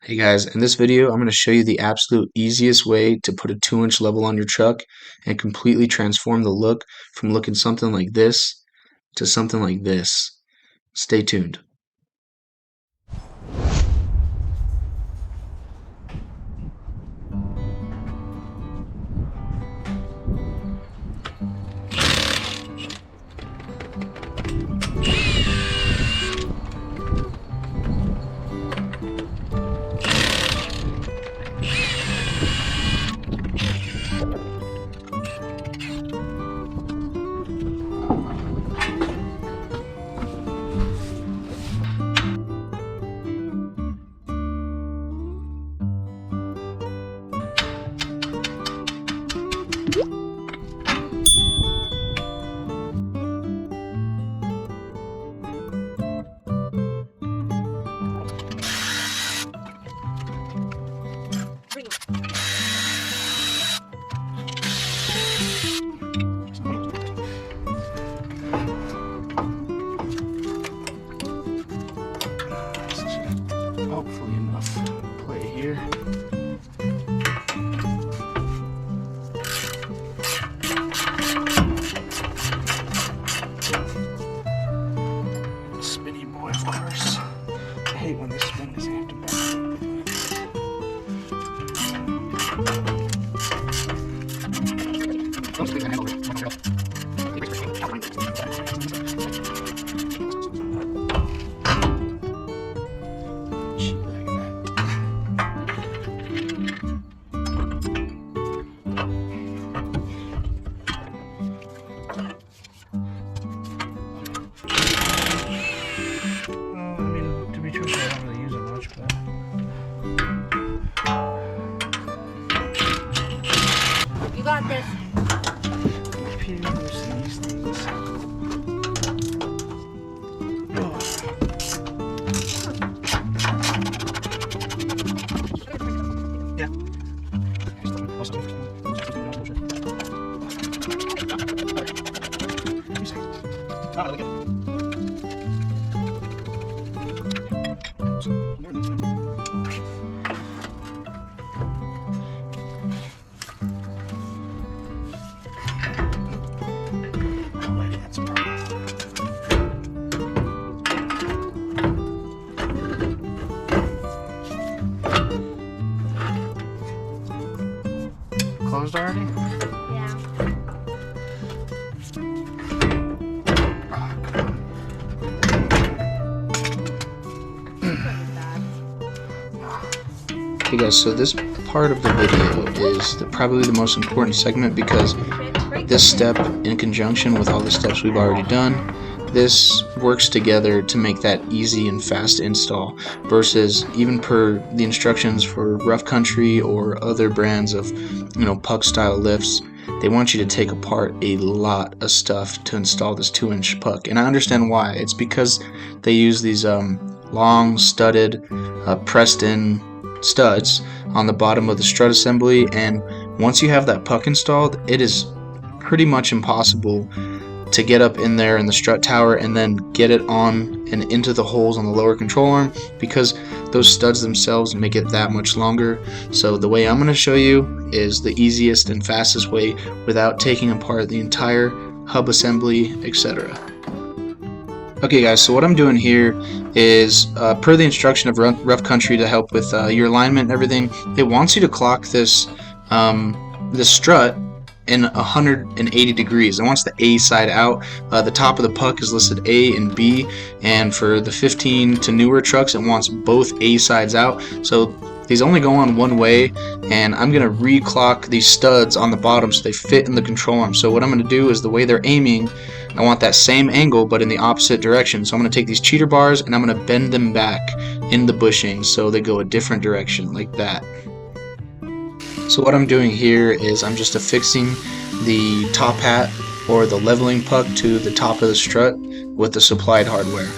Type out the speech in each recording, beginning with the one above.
Hey guys, in this video I'm going to show you the absolute easiest way to put a 2-inch level on your truck and completely transform the look from looking something like this to something like this. Stay tuned. Hopefully enough play here. Spinny boy, of course. I hate when they spin because I have to back You got this. Closed already? Yeah. Hey guys, so this part of the video is probably the most important segment because this step, in conjunction with all the steps we've already done, this works together to make that easy and fast install versus even per the instructions for rough country or other brands of puck style lifts. They want you to take apart a lot of stuff to install this 2-inch puck, and I understand why. It's because they use these long studded pressed in studs on the bottom of the strut assembly, and once you have that puck installed, it is pretty much impossible to get up in there in the strut tower and then get it on and into the holes on the lower control arm, because those studs themselves make it that much longer. So the way I'm going to show you is the easiest and fastest way without taking apart the entire hub assembly, etc. Okay guys, so what I'm doing here is per the instruction of rough country to help with your alignment and everything, it wants you to clock this this strut in 180 degrees. It wants the A side out. The top of the puck is listed A and B, and for the 15 to newer trucks it wants both A sides out. So these only go on one way, and I'm going to reclock these studs on the bottom so they fit in the control arm. So what I'm going to do is, the way they're aiming, I want that same angle but in the opposite direction. So I'm going to take these cheater bars and I'm going to bend them back in the bushing so they go a different direction, like that. So what I'm doing here is I'm just affixing the top hat or the leveling puck to the top of the strut with the supplied hardware.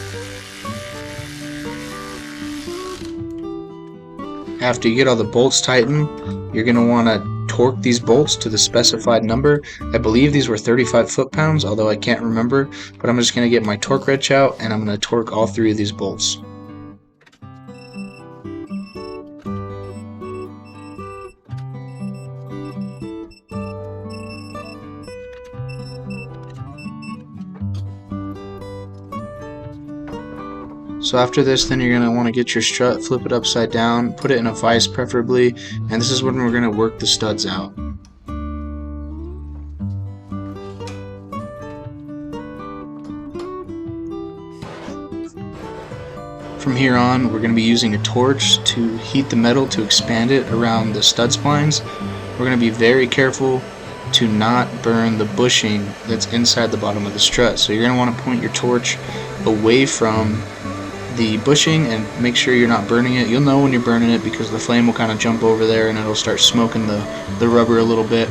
After you get all the bolts tightened, you're going to want to torque these bolts to the specified number. I believe these were 35 foot-pounds, although I can't remember, but I'm just going to get my torque wrench out and I'm going to torque all 3 of these bolts. So after this, then you're going to want to get your strut, flip it upside down, put it in a vise preferably, and this is when we're going to work the studs out. From here on, we're going to be using a torch to heat the metal to expand it around the stud splines. We're going to be very careful to not burn the bushing that's inside the bottom of the strut. So you're going to want to point your torch away from the bushing and make sure you're not burning it. You'll know when you're burning it because the flame will kind of jump over there and it'll start smoking the rubber a little bit.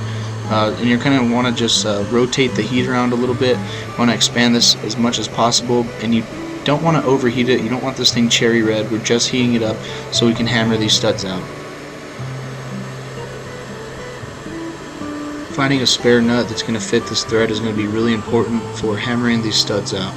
And you're kind of want to just rotate the heat around a little bit. You want to expand this as much as possible, and you don't want to overheat it. You don't want this thing cherry red. We're just heating it up so we can hammer these studs out. Finding a spare nut that's going to fit this thread is going to be really important for hammering these studs out.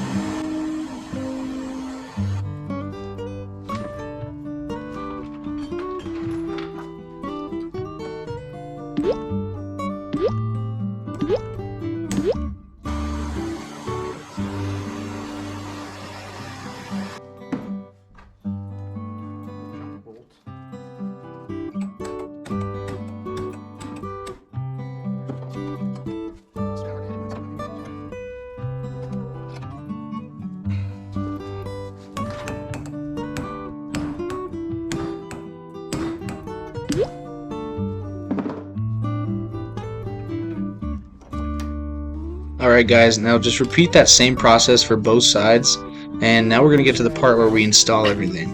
Alright guys, now just repeat that same process for both sides, and now we're going to get to the part where we install everything.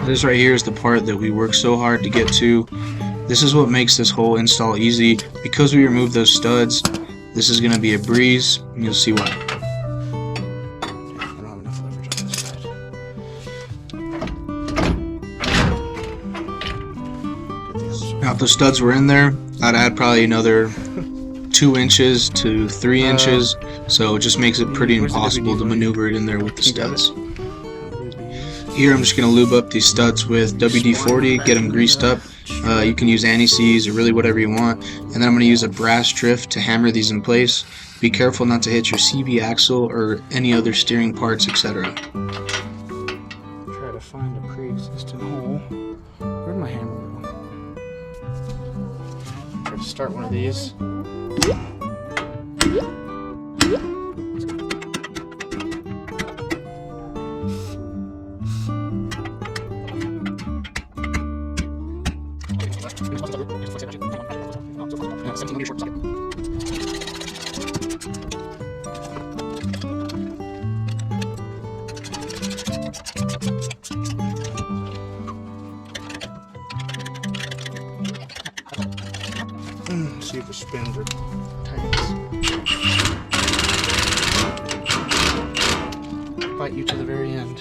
This right here is the part that we work so hard to get to. This is what makes this whole install easy. Because we removed those studs, this is going to be a breeze, and you'll see why. I don't have enough leverage on this side. Now if the studs were in there, I'd add probably another 2 inches to 3 inches, so it just makes it pretty impossible to maneuver it in there with the studs. Here I'm just going to lube up these studs with WD-40, get them greased up. You can use anti-seize or really whatever you want. And then I'm going to use a brass drift to hammer these in place. Be careful not to hit your CV axle or any other steering parts, etc. Try to find a pre-existing hole. Where'd my hammer go? Try to start one of these. See if the spins are tight. Bite you to the very end.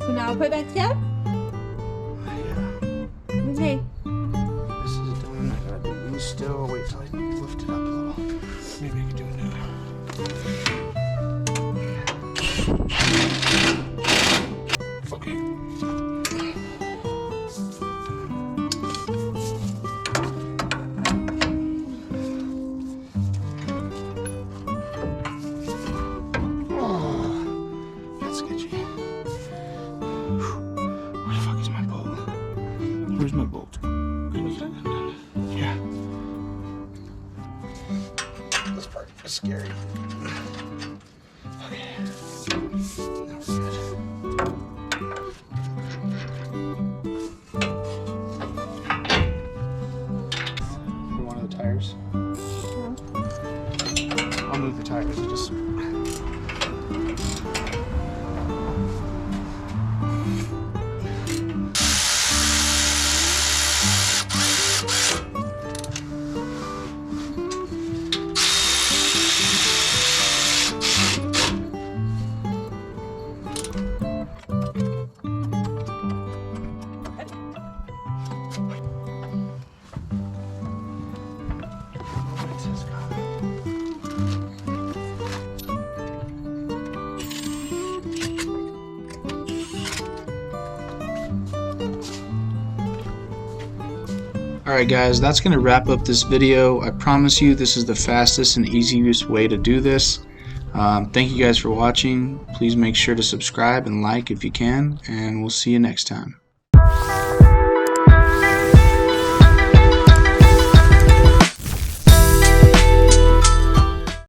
So now put it back together? Yeah. Okay. This is done. I gotta do these still. Wait till I lift it up a little. Maybe I can do it now. Okay. Where's my bolt? Yeah. This part is scary. Okay. Now we're good. For one of the tires? I'll move the tires. Just. Alright guys, that's going to wrap up this video. I promise you this is the fastest and easiest way to do this. Thank you guys for watching. Please make sure to subscribe and like if you can, and we'll see you next time.